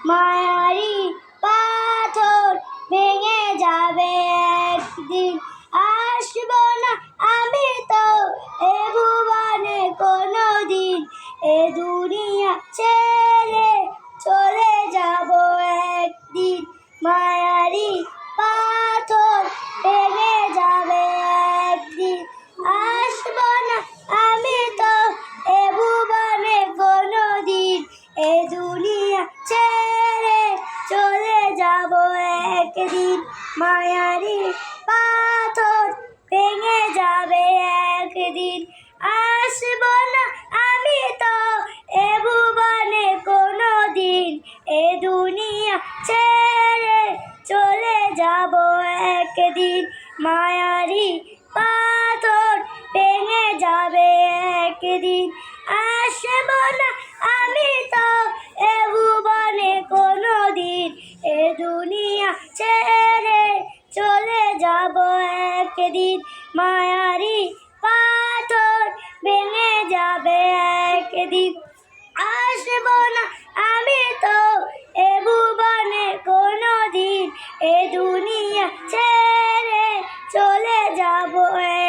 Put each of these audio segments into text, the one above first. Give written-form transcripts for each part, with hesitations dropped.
মায়ারি পাথর ভেঙে যাবে একদিন। আসবো না আমি তো এ ভুবনে কোনোদিন, এ দুনিয়া ছেড়ে চলে যাব একদিন। মায়ারি পাথর ভেঙে যাবে একদিন। আসবো না আমি তো এ ভুবনে কোনোদিন, এ দুনিয়া ছেড়ে চলে যাব একদিন। মায়ারি পাথর ভেঙে যাবে একদিন। আসবো না আমি তো এ ভুবনে কোনোদিন, এ দুনিয়া ছেড়ে চলে যাব একদিন। মায়ারি পাথর ভেঙে যাবে একদিন। আসবো না আমি তো এ ভুবনে কোনোদিন, এ দুনিয়া ছেড়ে চলে যাব একদিন। মায়ারি পাথর ভেঙে যাবে একদিন। আসবো না আমি তো এ ভুবনে কোনোদিন, এ দুনিয়া ছেড়ে চলে যাব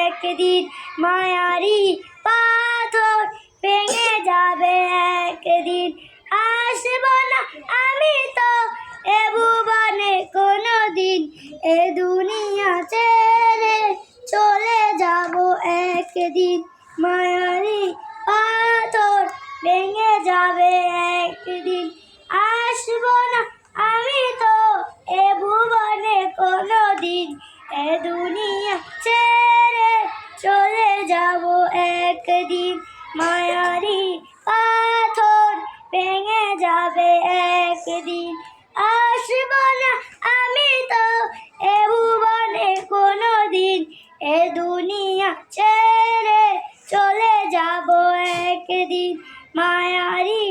একদিন। মায়ারি পাথর ভেঙে যাবে একদিন। আসবো না আমি তো এ ভুবনে কোনোদিন, এ দুনিয়া ছেড়ে চলে যাব একদিন। মায়ারি পাথর ভেঙে যাবে একদিন। আসবো না আমি তো এ ভুবনে কোনোদিন, এ দুনিয়া ছেড়ে চলে যাব একদিন। মায়ারি পাথর ভেঙে যাবে একদিন। আসবো না আমি তো এ ভুবনে কোনোদিন, এ দুনিয়া ছেড়ে চলে যাব একদিন। মায়ারি